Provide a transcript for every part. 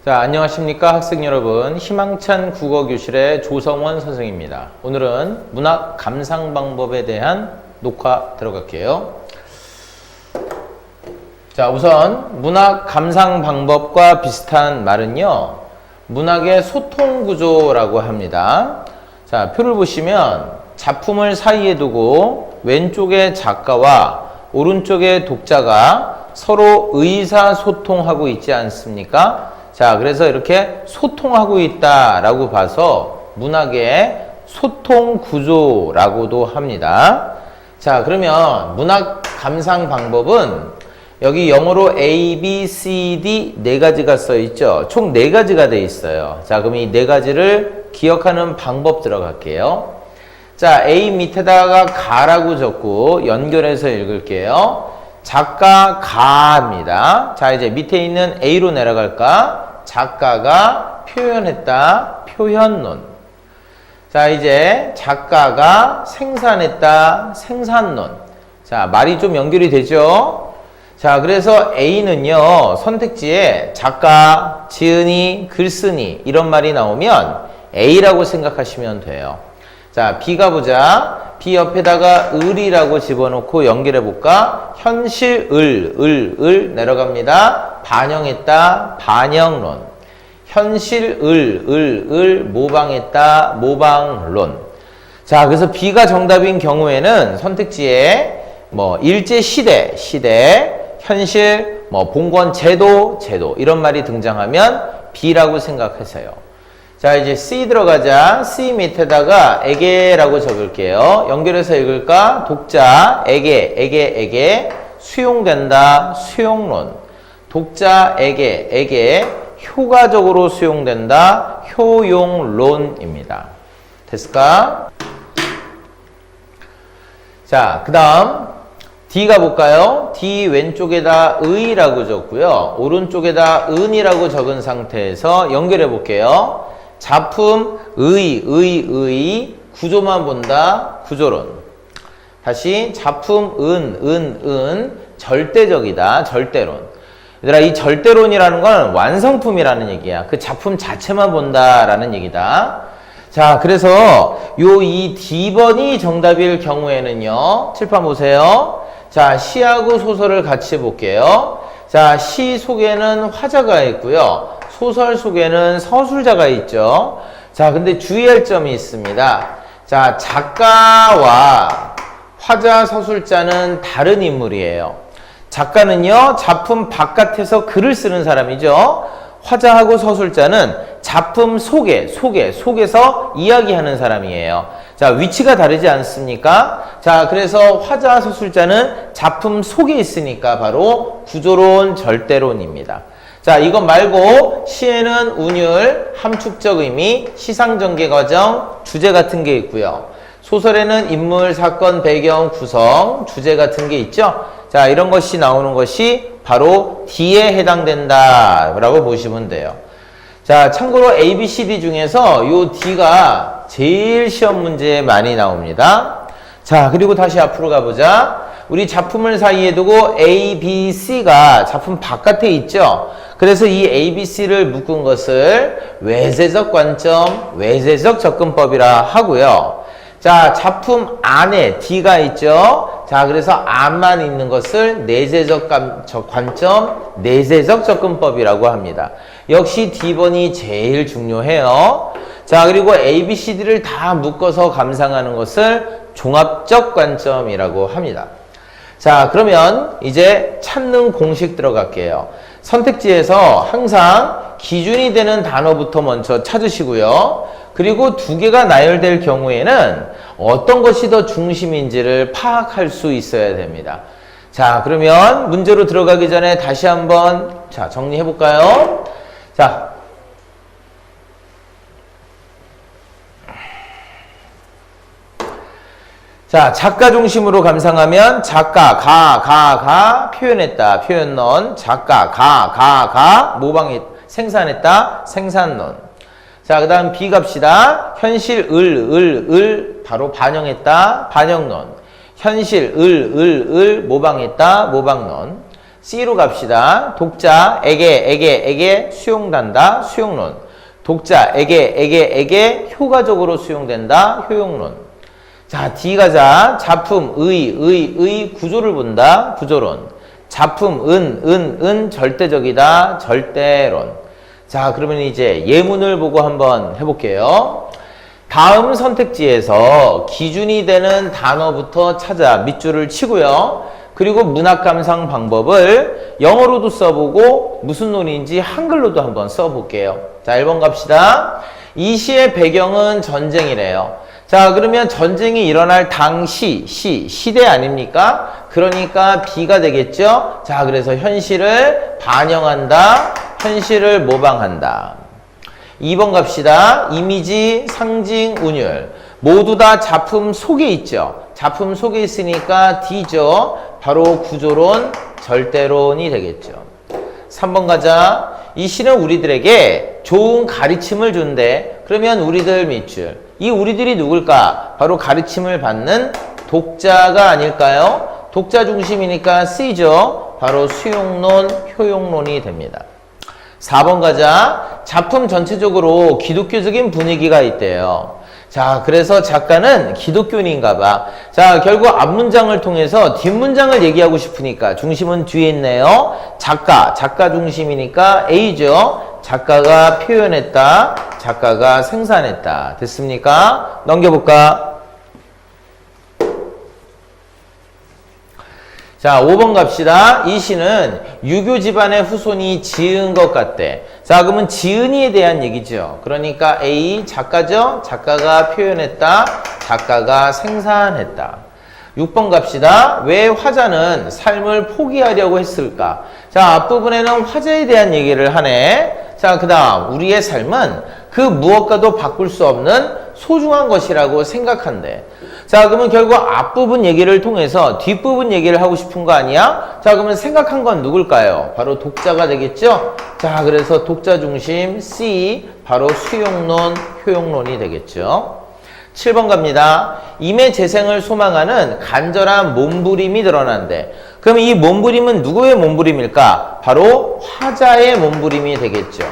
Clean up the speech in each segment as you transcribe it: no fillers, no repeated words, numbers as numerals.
자, 안녕하십니까 학생 여러분. 희망찬 국어교실의 조성원 선생입니다. 오늘은 문학 감상 방법에 대한 녹화 들어갈게요. 자, 우선 문학 감상 방법과 비슷한 말은요, 문학의 소통 구조라고 합니다. 자, 표를 보시면 작품을 사이에 두고 왼쪽의 작가와 오른쪽의 독자가 서로 의사소통하고 있지 않습니까? 자, 그래서 이렇게 소통하고 있다라고 봐서 문학의 소통 구조라고도 합니다. 자, 그러면 문학 감상 방법은 여기 영어로 A, B, C, D 네 가지가 써 있죠. 총 네 가지가 돼 있어요. 자, 그럼 이 네 가지를 기억하는 방법 들어갈게요. 자, A 밑에다가 가라고 적고 연결해서 읽을게요. 작가 가입니다. 자, 이제 밑에 있는 A로 내려갈까? 작가가 표현했다. 표현론. 자, 이제 작가가 생산했다. 생산론. 자, 말이 좀 연결이 되죠? 자, 그래서 A는요, 선택지에 작가, 지은이, 글쓰니 이런 말이 나오면 A라고 생각하시면 돼요. 자, B 가보자. B 옆에다가 을이라고 집어넣고 연결해볼까? 현실, 을 내려갑니다. 반영했다, 반영론. 현실, 을 모방했다, 모방론. 자, 그래서 B가 정답인 경우에는 선택지에 일제 시대, 현실, 봉건 제도 이런 말이 등장하면 B라고 생각하세요. 자, 이제 C 들어가자. C 밑에다가 에게라고 적을게요. 연결해서 읽을까? 독자, 에게, 수용된다, 수용론. 독자에게, 효과적으로 수용된다, 효용론입니다. 됐을까? 자, 그 다음 D 가볼까요? D 왼쪽에다 의라고 적고요. 오른쪽에다 은이라고 적은 상태에서 연결해 볼게요. 작품 의 구조만 본다. 구조론. 다시 작품 은 절대적이다. 절대론. 얘들아, 이 절대론이라는 건 완성품이라는 얘기야. 그 작품 자체만 본다라는 얘기다. 자, 그래서 이 D번이 정답일 경우에는요. 칠판 보세요. 자, 시하고 소설을 같이 볼게요. 자, 시 속에는 화자가 있고요. 소설 속에는 서술자가 있죠. 자, 근데 주의할 점이 있습니다. 자, 작가와 화자, 서술자는 다른 인물이에요. 작가는요, 작품 바깥에서 글을 쓰는 사람이죠. 화자하고 서술자는 작품 속에서 이야기하는 사람이에요. 자, 위치가 다르지 않습니까? 자, 그래서 화자, 서술자는 작품 속에 있으니까 바로 구조론, 절대론입니다. 자, 이것 말고 시에는 운율, 함축적 의미, 시상전개 과정, 주제 같은 게 있고요. 소설에는 인물, 사건, 배경, 구성, 주제 같은 게 있죠. 자, 이런 것이 나오는 것이 바로 D에 해당된다 라고 보시면 돼요. 자, 참고로 A, B, C, D 중에서 요 D가 제일 시험 문제에 많이 나옵니다. 자, 그리고 다시 앞으로 가보자. 우리 작품을 사이에 두고 A, B, C가 작품 바깥에 있죠. 그래서 이 A, B, C를 묶은 것을 외세적 관점, 외세적 접근법이라 하고요. 자, 작품 안에 D가 있죠. 자, 그래서 안만 있는 것을 내세적 관점, 내세적 접근법이라고 합니다. 역시 D번이 제일 중요해요. 자, 그리고 A, B, C, D를 다 묶어서 감상하는 것을 종합적 관점이라고 합니다. 자, 그러면 이제 찾는 공식 들어갈게요. 선택지에서 항상 기준이 되는 단어부터 먼저 찾으시고요. 그리고 두 개가 나열될 경우에는 어떤 것이 더 중심인지를 파악할 수 있어야 됩니다. 자, 그러면 문제로 들어가기 전에 다시 한번 정리해 볼까요? 자, 작가 중심으로 감상하면 작가 가 표현했다. 표현론. 작가 가 생산했다. 생산론. 자, 그 다음 B 갑시다. 현실 을 바로 반영했다. 반영론. 현실 을 모방했다. 모방론. C로 갑시다. 독자에게 수용된다. 수용론. 독자에게 효과적으로 수용된다. 효용론. 자, D 가자. 작품 의 구조를 본다. 구조론. 작품 은 절대적이다. 절대론. 자, 그러면 이제 예문을 보고 한번 해볼게요. 다음 선택지에서 기준이 되는 단어부터 찾아 밑줄을 치고요. 그리고 문학 감상 방법을 영어로도 써보고 무슨 논인지 한글로도 한번 써볼게요. 자, 1번 갑시다. 이 시의 배경은 전쟁이래요. 자, 그러면 전쟁이 일어날 당시, 시대 아닙니까? 그러니까 B가 되겠죠? 자, 그래서 현실을 반영한다. 현실을 모방한다. 2번 갑시다. 이미지, 상징, 운율. 모두 다 작품 속에 있죠. 작품 속에 있으니까 D죠. 바로 구조론, 절대론이 되겠죠. 3번 가자. 이 시는 우리들에게 좋은 가르침을 준대. 그러면 우리들 밑줄. 이 우리들이 누굴까? 바로 가르침을 받는 독자가 아닐까요? 독자 중심이니까 C죠. 바로 수용론, 효용론이 됩니다. 4번 가자. 작품 전체적으로 기독교적인 분위기가 있대요. 자, 그래서 작가는 기독교인인가 봐. 자, 결국 앞문장을 통해서 뒷문장을 얘기하고 싶으니까 중심은 뒤에 있네요. 작가 중심이니까 A죠. 작가가 표현했다. 작가가 생산했다. 됐습니까? 넘겨볼까? 자, 5번 갑시다. 이 시는 유교 집안의 후손이 지은 것 같대. 자, 그러면 지은이에 대한 얘기죠. 그러니까 A, 작가죠. 작가가 표현했다. 작가가 생산했다. 6번 갑시다. 왜 화자는 삶을 포기하려고 했을까? 자, 앞부분에는 화자에 대한 얘기를 하네. 자, 그 다음 우리의 삶은 그 무엇과도 바꿀 수 없는 소중한 것이라고 생각한대. 자, 그러면 결국 앞부분 얘기를 통해서 뒷부분 얘기를 하고 싶은 거 아니야? 자, 그러면 생각한 건 누굴까요? 바로 독자가 되겠죠? 자, 그래서 독자 중심 C, 바로 수용론, 효용론이 되겠죠. 7번 갑니다. 임의 재생을 소망하는 간절한 몸부림이 드러난대. 그럼 이 몸부림은 누구의 몸부림일까? 바로 화자의 몸부림이 되겠죠.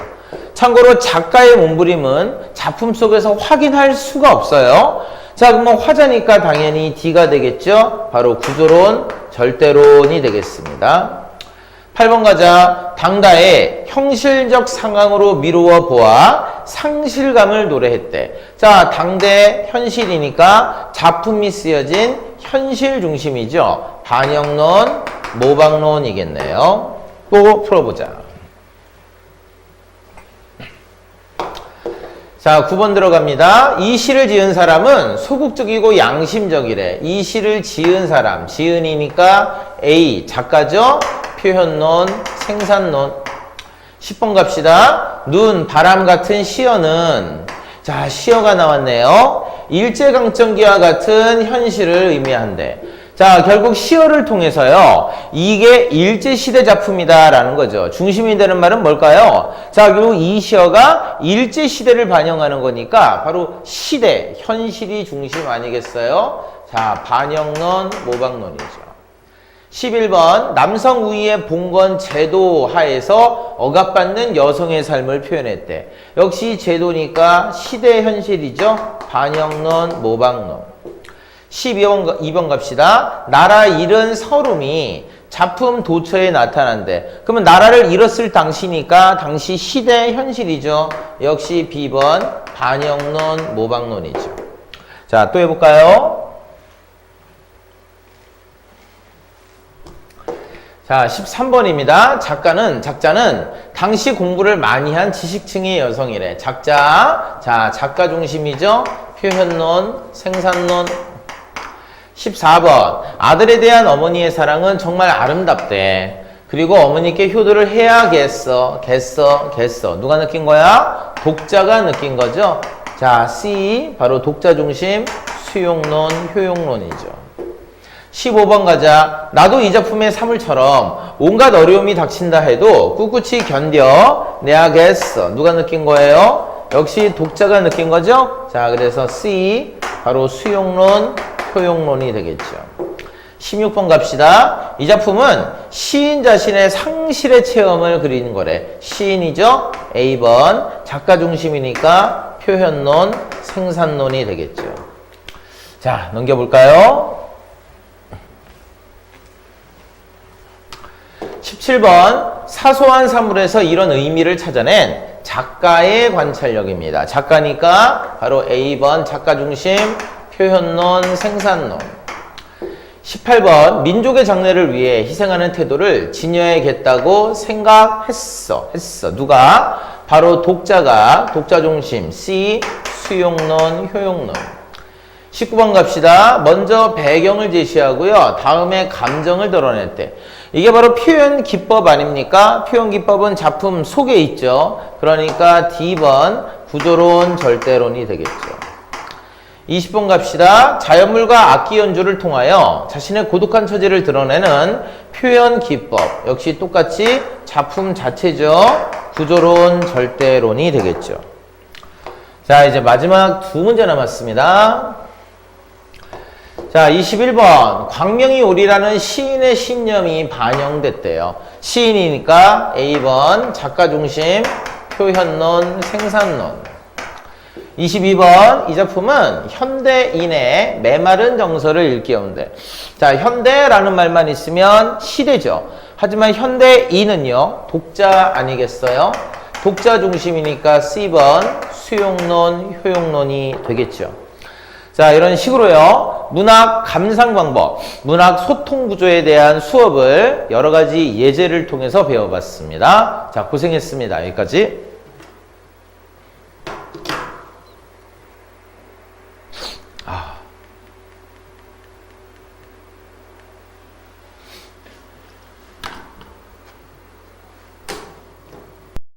참고로 작가의 몸부림은 작품 속에서 확인할 수가 없어요. 자, 그러면 화자니까 당연히 D가 되겠죠. 바로 구조론, 절대론이 되겠습니다. 8번 가자. 당다의 형실적 상황으로 미루어 보아 상실감을 노래했대. 자, 당대 현실이니까 작품이 쓰여진 현실 중심이죠. 반영론, 모방론이겠네요. 또 풀어보자. 자, 9번 들어갑니다. 이 시를 지은 사람은 소극적이고 양심적이래. 이 시를 지은 사람, 지은이니까 A, 작가죠? 표현론, 생산론. 10번 갑시다. 눈, 바람 같은 시어는, 자, 시어가 나왔네요. 일제강점기와 같은 현실을 의미한대. 자, 결국 시어를 통해서요, 이게 일제시대 작품이다라는 거죠. 중심이 되는 말은 뭘까요? 자, 결국 이 시어가 일제시대를 반영하는 거니까 바로 시대, 현실이 중심 아니겠어요? 자, 반영론, 모방론이죠. 11번, 남성 우위의 봉건 제도 하에서 억압받는 여성의 삶을 표현했대. 역시 제도니까 시대 현실이죠. 반영론, 모방론. 12번 갑시다. 나라 잃은 서름이 작품 도처에 나타난대. 그러면 나라를 잃었을 당시니까 당시 시대 현실이죠. 역시 B번 반영론, 모방론이죠. 자, 또 해볼까요? 자, 13번입니다. 작자는 당시 공부를 많이 한 지식층의 여성이래. 작자. 자, 작가 중심이죠. 표현론, 생산론. 14번. 아들에 대한 어머니의 사랑은 정말 아름답대. 그리고 어머니께 효도를 해야겠어. 겠어. 누가 느낀 거야? 독자가 느낀 거죠. 자, C. 바로 독자 중심, 수용론, 효용론이죠. 15번 가자. 나도 이 작품의 사물처럼 온갖 어려움이 닥친다 해도 꿋꿋이 견뎌내야겠어. 누가 느낀 거예요? 역시 독자가 느낀 거죠? 자, 그래서 C. 바로 수용론, 효용론이 되겠죠. 16번 갑시다. 이 작품은 시인 자신의 상실의 체험을 그리는 거래. 시인이죠? A번. 작가 중심이니까 표현론, 생산론이 되겠죠. 자, 넘겨볼까요? 17번. 사소한 사물에서 이런 의미를 찾아낸 작가의 관찰력입니다. 작가니까 바로 A번. 작가 중심, 표현론, 생산론. 18번. 민족의 장래를 위해 희생하는 태도를 지녀야겠다고 생각했어. 누가? 바로 독자가. 독자 중심 C. 수용론, 효용론. 19번 갑시다. 먼저 배경을 제시하고요. 다음에 감정을 드러냈대. 이게 바로 표현 기법 아닙니까? 표현 기법은 작품 속에 있죠. 그러니까 D번. 구조론, 절대론이 되겠죠. 20번 갑시다. 자연물과 악기 연주를 통하여 자신의 고독한 처지를 드러내는 표현 기법. 역시 똑같이 작품 자체죠. 구조론, 절대론이 되겠죠. 자, 이제 마지막 두 문제 남았습니다. 자, 21번. 광명이오리라는 시인의 신념이 반영됐대요. 시인이니까 A번. 작가 중심, 표현론, 생산론. 22번. 이 작품은 현대인의 메마른 정서를 일깨운대. 자, 현대라는 말만 있으면 시대죠. 하지만 현대인은요, 독자 아니겠어요? 독자 중심이니까 C번. 수용론, 효용론이 되겠죠. 자, 이런 식으로요, 문학 감상 방법, 문학 소통 구조에 대한 수업을 여러 가지 예제를 통해서 배워봤습니다. 자, 고생했습니다. 여기까지.